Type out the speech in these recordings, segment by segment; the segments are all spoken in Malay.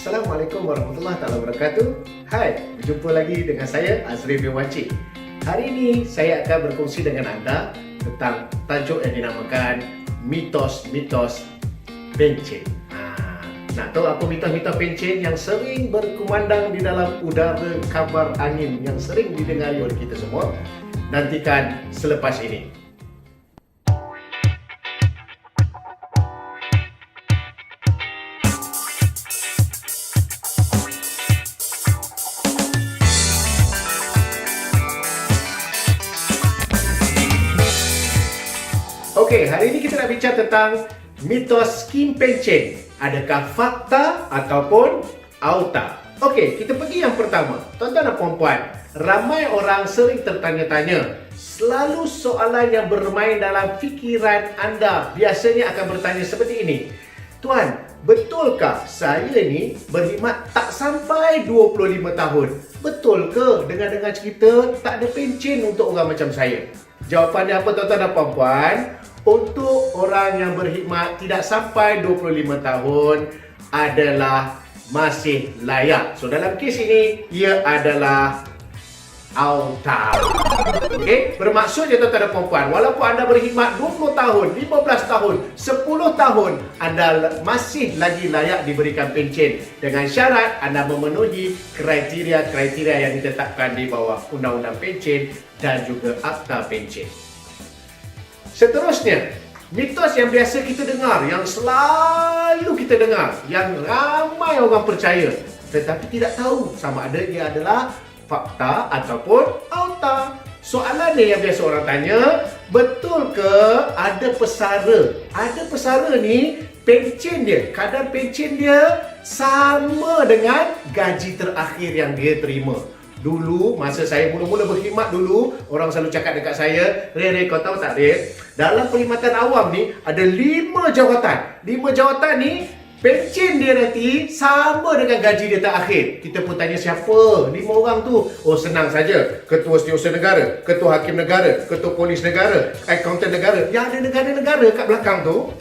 Assalamualaikum warahmatullahi wabarakatuh. Hai, berjumpa lagi dengan saya Azri bin Wancik. Hari ini saya akan berkongsi dengan anda tentang tajuk yang dinamakan mitos-mitos pencen. Nak tahu apa mitos-mitos pencen yang sering berkumandang di dalam udara kabar angin yang sering didengari oleh kita semua? Nantikan selepas ini. Okey, hari ini kita nak bincang tentang mitos skim pencen. Adakah fakta ataupun auta? Okey, kita pergi yang pertama. Tuan-tuan dan puan-puan, ramai orang sering tertanya-tanya. Selalu soalan yang bermain dalam fikiran anda biasanya akan bertanya seperti ini. Tuan, betulkah saya ni berkhidmat tak sampai 25 tahun? Betul ke dengar-dengar cerita tak ada pencen untuk orang macam saya? Jawapannya apa tuan-tuan dan puan-puan? Untuk orang yang berkhidmat tidak sampai 25 tahun adalah masih layak. So dalam kes ini, ia adalah auta. Okey, bermaksudnya tuan-tuan dan puan-puan, walaupun anda berkhidmat 20 tahun, 15 tahun, 10 tahun, anda masih lagi layak diberikan pencen dengan syarat anda memenuhi kriteria-kriteria yang ditetapkan di bawah Undang-Undang Pencen dan juga Akta Pencen. Seterusnya, mitos yang biasa kita dengar, yang selalu kita dengar, yang ramai orang percaya tetapi tidak tahu sama ada ia adalah fakta ataupun auta. Soalannya yang biasa orang tanya, betul ke ada pesara? Ada pesara ni, pencen dia, kadar pencen dia sama dengan gaji terakhir yang dia terima. Dulu, masa saya mula-mula berkhidmat dulu, orang selalu cakap dekat saya, Ray, kau tahu tak, Ray? Dalam perkhidmatan awam ni, ada 5 jawatan. 5 jawatan ni, pencen dia nanti sama dengan gaji dia terakhir. Kita pun tanya siapa 5 orang tu? Oh, senang saja. Ketua Setiausaha Negara, Ketua Hakim Negara, Ketua Polis Negara, Akauntan Negara. Yang ada negara-negara kat belakang tu.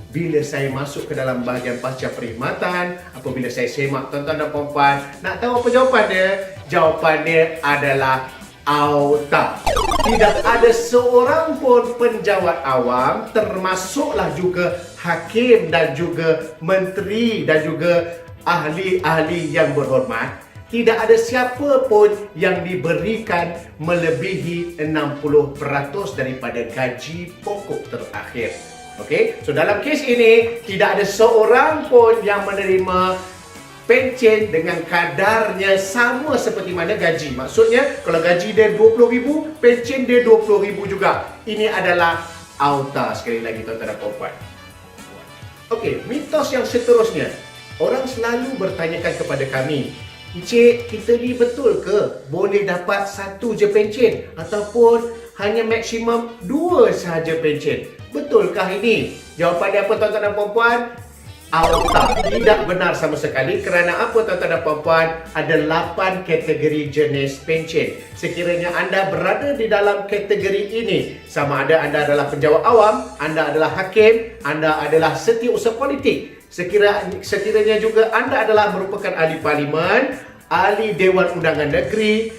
Bila saya masuk ke dalam bahagian pasca perkhidmatan, apabila saya semak tuan-tuan dan puan-puan, nak tahu apa jawapan dia? Jawapan dia adalah auta. Tidak ada seorang pun penjawat awam, termasuklah juga hakim dan juga menteri dan juga ahli-ahli yang berhormat, tidak ada siapa pun yang diberikan melebihi 60% daripada gaji pokok terakhir. Okey, so dalam kes ini tidak ada seorang pun yang menerima pencen dengan kadarnya sama seperti mana gaji. Maksudnya kalau gaji dia 20,000, pencen dia 20,000 juga. Ini adalah auta sekali lagi tuan-tuan dan puan-puan. Okey, mitos yang seterusnya. Orang selalu bertanyakan kepada kami, Encik, kita ni betul ke boleh dapat satu je pencen ataupun hanya maksimum 2 sahaja pencen? Betulkah ini? Jawapannya apa tuan-tuan dan puan-puan? Auta. Tidak benar sama sekali. Kerana apa tuan-tuan dan puan-puan? Ada 8 kategori jenis pencen. Sekiranya anda berada di dalam kategori ini, sama ada anda adalah penjawat awam, anda adalah hakim, anda adalah setiausaha politik, sekiranya juga anda adalah merupakan ahli parlimen, ahli Dewan Undangan Negeri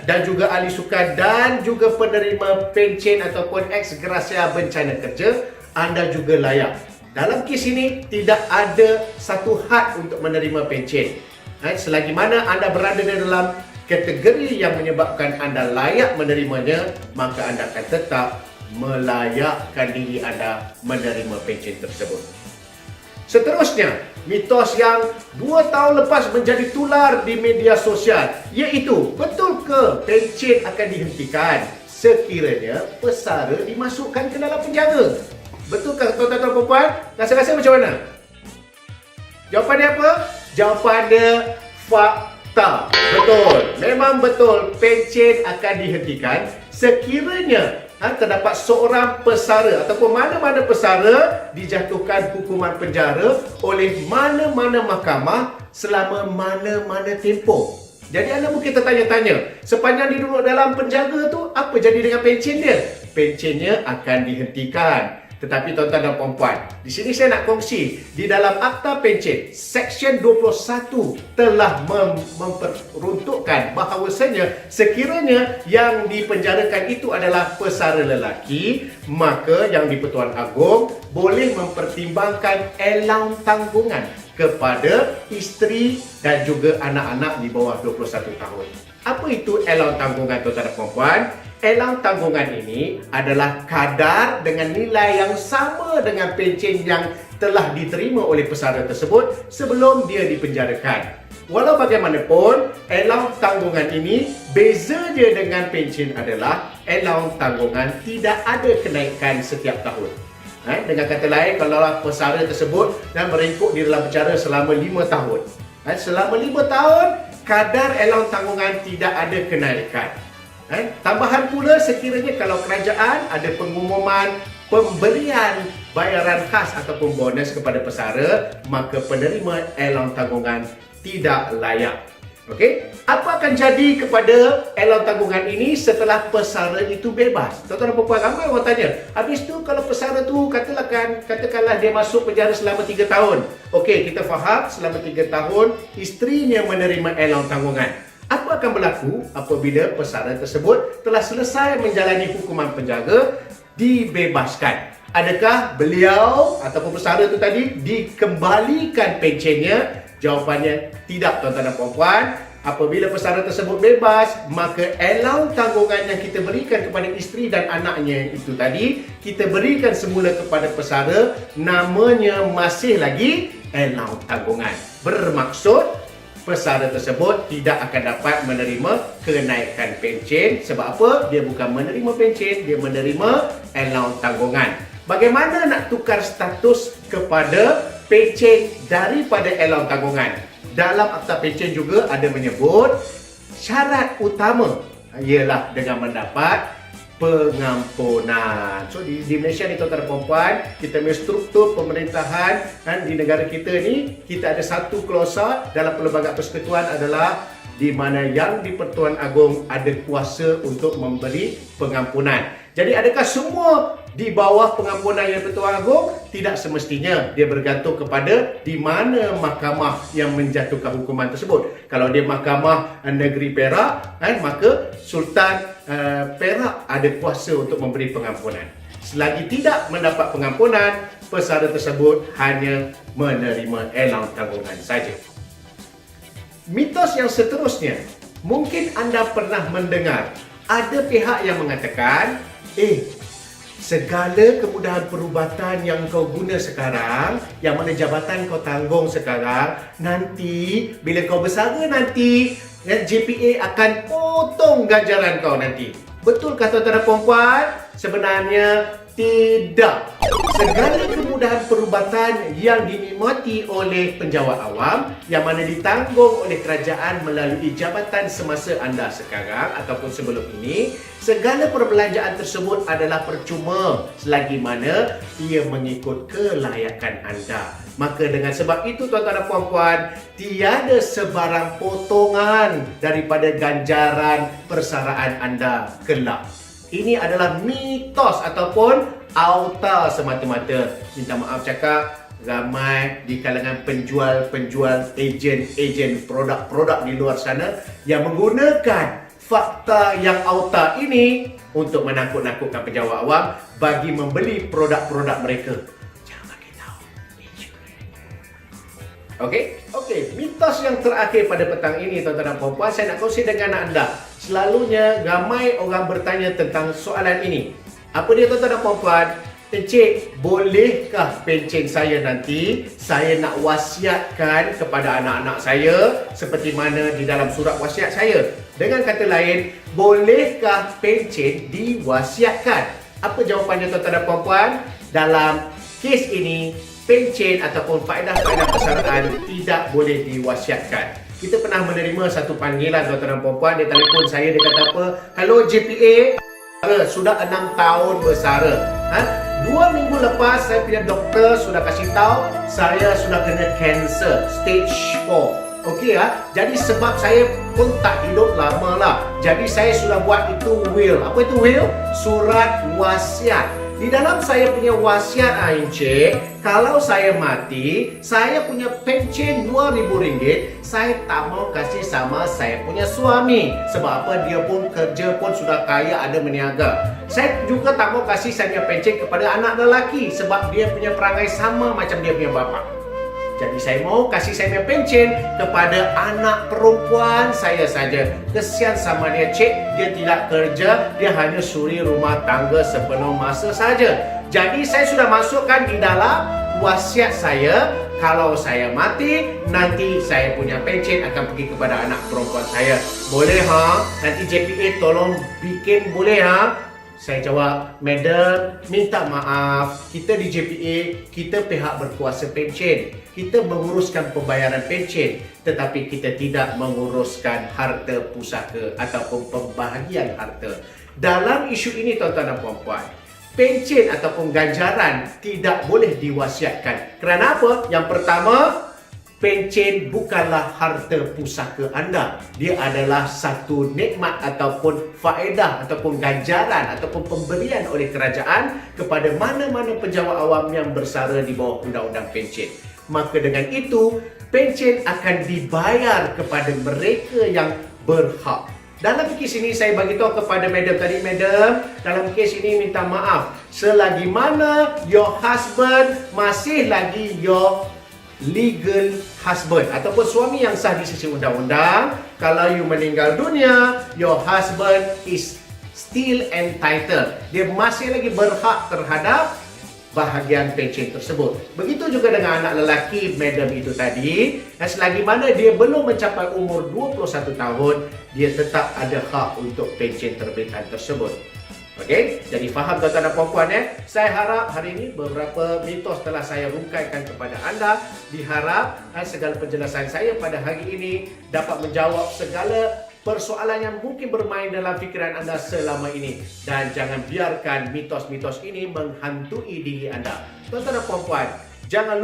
dan juga ahli sukan dan juga penerima pencen ataupun ex gratia bencana kerja, anda juga layak. Dalam kes ini tidak ada satu had untuk menerima pencen. Selagi mana anda berada di dalam kategori yang menyebabkan anda layak menerimanya, maka anda akan tetap melayakkan diri anda menerima pencen tersebut. Seterusnya, mitos yang 2 tahun lepas menjadi tular di media sosial, iaitu betul ke pencen akan dihentikan sekiranya pesara dimasukkan ke dalam penjara? Betulkah tuan-tuan dan puan-puan? Rasa-rasa macam mana? Jawapannya apa? Jawapannya fakta. Betul. Memang betul pencen akan dihentikan sekiranya terdapat seorang pesara ataupun mana-mana pesara dijatuhkan hukuman penjara oleh mana-mana mahkamah selama mana-mana tempoh. Jadi anda mungkin tertanya-tanya, sepanjang dia duduk dalam penjara tu, apa jadi dengan pencen dia? Pencennya akan dihentikan. Tetapi tuan-tuan dan puan-puan, di sini saya nak kongsi, di dalam Akta Pencen, Seksyen 21 telah memperuntukkan bahawasanya sekiranya yang dipenjarakan itu adalah pesara lelaki, maka yang di-Pertuan Agong boleh mempertimbangkan allowance tanggungan kepada isteri dan juga anak-anak di bawah 21 tahun. Apa itu allowance tanggungan, tuan-tuan dan puan-puan? Allowance tanggungan ini adalah kadar dengan nilai yang sama dengan pencen yang telah diterima oleh pesara tersebut sebelum dia dipenjarakan. Walau bagaimanapun, allowance tanggungan ini beza dia dengan pencen adalah allowance tanggungan tidak ada kenaikan setiap tahun. Dengan kata lain, kalau pesara tersebut dan meringkuk di dalam penjara selama 5 tahun. Selama 5 tahun, kadar allowance tanggungan tidak ada kenaikan. Tambahan pula sekiranya kalau kerajaan ada pengumuman pemberian bayaran khas ataupun bonus kepada pesara, maka penerima allowance tanggungan tidak layak. Okey, apa akan jadi kepada allowance tanggungan ini setelah pesara itu bebas? Tuan-tuan dan puan-puan, ramai orang tanya, habis tu kalau pesara tu katakanlah dia masuk penjara selama 3 tahun. Okey, kita faham selama 3 tahun isterinya menerima allowance tanggungan. Apa akan berlaku apabila pesara tersebut telah selesai menjalani hukuman penjara, dibebaskan? Adakah beliau ataupun pesara itu tadi dikembalikan pencennya? Jawapannya tidak, tuan-tuan dan puan-puan. Apabila pesara tersebut bebas, maka allowance tanggungan yang kita berikan kepada isteri dan anaknya itu tadi, kita berikan semula kepada pesara, namanya masih lagi allowance tanggungan. Bermaksud pesara tersebut tidak akan dapat menerima kenaikan pencen. Sebab apa? Dia bukan menerima pencen, dia menerima allowance tanggungan. Bagaimana nak tukar status kepada pencen daripada allowance tanggungan? Dalam Akta Pencen juga ada menyebut syarat utama ialah dengan mendapat pengampunan. So di Malaysia ni, tuan-tuan dan puan-puan, kita punya struktur pemerintahan di negara kita ni, kita ada satu klausa dalam Perlembagaan Persekutuan adalah di mana yang di-Pertuan Agong ada kuasa untuk memberi pengampunan. Jadi adakah semua di bawah pengampunan yang Pertuan Agong? Tidak semestinya. Dia bergantung kepada di mana mahkamah yang menjatuhkan hukuman tersebut. Kalau dia mahkamah negeri Perak, maka Sultan Perak ada kuasa untuk memberi pengampunan. Selagi tidak mendapat pengampunan, pesara tersebut hanya menerima allowance tanggungan saja. Mitos yang seterusnya, mungkin anda pernah mendengar ada pihak yang mengatakan, segala kemudahan perubatan yang kau guna sekarang, yang mana jabatan kau tanggung sekarang, nanti bila kau bersara nanti, JPA akan potong ganjaran kau nanti. Betulkah tuan-tuan dan puan-puan? Sebenarnya tidak. Segala kemudahan perubatan yang dinikmati oleh penjawat awam yang mana ditanggung oleh kerajaan melalui jabatan semasa anda sekarang ataupun sebelum ini, segala perbelanjaan tersebut adalah percuma selagi mana ia mengikut kelayakan anda. Maka dengan sebab itu, tuan-tuan dan puan-puan, tiada sebarang potongan daripada ganjaran persaraan anda kelak. Ini adalah mitos ataupun auta semata-mata. Minta maaf cakap, ramai di kalangan penjual-penjual, ejen produk-produk di luar sana yang menggunakan fakta yang auta ini untuk menakut-nakutkan penjawat awam bagi membeli produk-produk mereka. Jangan bagi tahu. Okey, mitos yang terakhir pada petang ini, tuan-tuan dan puan-puan, saya nak kongsi dengan anda. Selalunya ramai orang bertanya tentang soalan ini. Apa dia, tuan-tuan dan puan-puan? Encik, bolehkah pencen saya nanti saya nak wasiatkan kepada anak-anak saya seperti mana di dalam surat wasiat saya? Dengan kata lain, bolehkah pencen diwasiatkan? Apa jawapannya, tuan-tuan dan puan-puan? Dalam kes ini, pencen ataupun faedah-faedah persaraan tidak boleh diwasiatkan. Kita pernah menerima satu panggilan, tuan-tuan dan puan-puan, dia telefon saya, dia kata apa? Hello JPA, sudah 6 tahun bersara. 2 minggu lepas saya pergi doktor sudah kasih tahu saya sudah kena kanser stage 4. Okey jadi sebab saya pun tak hidup lama lah. Jadi saya sudah buat itu will. Apa itu will? Surat wasiat. Di dalam saya punya wasiat Encik, kalau saya mati, saya punya pencen RM2,000, saya tak mau kasih sama saya punya suami. Sebab apa? Dia pun kerja pun sudah kaya, ada meniaga. Saya juga tak mau kasih saya punya pencen kepada anak lelaki sebab dia punya perangai sama macam dia punya bapa. Jadi saya mau kasih saya punya pencen kepada anak perempuan saya saja. Kesian sama dia, Cik. Dia tidak kerja, dia hanya suri rumah tangga sepenuh masa saja. Jadi saya sudah masukkan di dalam wasiat saya, kalau saya mati, nanti saya punya pencen akan pergi kepada anak perempuan saya. Boleh ha? Nanti JPA tolong bikin, boleh ha? Saya jawab, Madam, minta maaf. Kita di JPA, kita pihak berkuasa pencen. Kita menguruskan pembayaran pencen, tetapi kita tidak menguruskan harta pusaka ataupun pembahagian harta. Dalam isu ini, tuan-tuan dan puan-puan, pencen ataupun ganjaran tidak boleh diwasiatkan. Kerana apa? Yang pertama, pencen bukanlah harta pusaka anda. Dia adalah satu nikmat ataupun faedah ataupun ganjaran ataupun pemberian oleh kerajaan kepada mana-mana penjawat awam yang bersara di bawah undang-undang pencen. Maka dengan itu, pencen akan dibayar kepada mereka yang berhak. Dalam kes ini saya bagi tahu kepada madam tadi, madam, dalam kes ini minta maaf. Selagi mana your husband masih lagi your legal husband ataupun suami yang sah di sisi undang-undang, kalau you meninggal dunia, your husband is still entitled. Dia masih lagi berhak terhadap bahagian pencen tersebut. Begitu juga dengan anak lelaki madam itu tadi, selagi mana dia belum mencapai umur 21 tahun, dia tetap ada hak untuk pencen terbitan tersebut. Okey, jadi faham tuan-tuan dan puan-puan ya. Saya harap hari ini beberapa mitos telah saya rungkaikan kepada anda. Diharap segala penjelasan saya pada hari ini dapat menjawab segala persoalan yang mungkin bermain dalam fikiran anda selama ini. Dan jangan biarkan mitos-mitos ini menghantui diri anda. Tuan-tuan dan puan-puan, jangan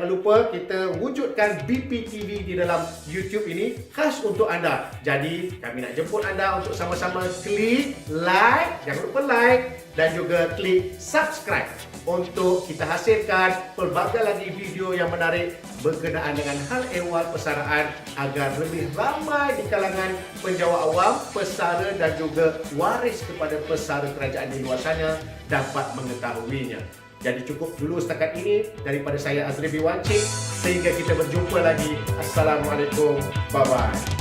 lupa kita wujudkan BPTV di dalam YouTube ini khas untuk anda. Jadi kami nak jemput anda untuk sama-sama klik like, jangan lupa like, dan juga klik subscribe untuk kita hasilkan pelbagai lagi video yang menarik berkenaan dengan hal ehwal persaraan agar lebih ramai di kalangan penjawat awam, pesara dan juga waris kepada pesara kerajaan di luar sana dapat mengetahuinya. Jadi cukup dulu setakat ini daripada saya Azli Biwancik. Sehingga kita berjumpa lagi. Assalamualaikum. Bye-bye.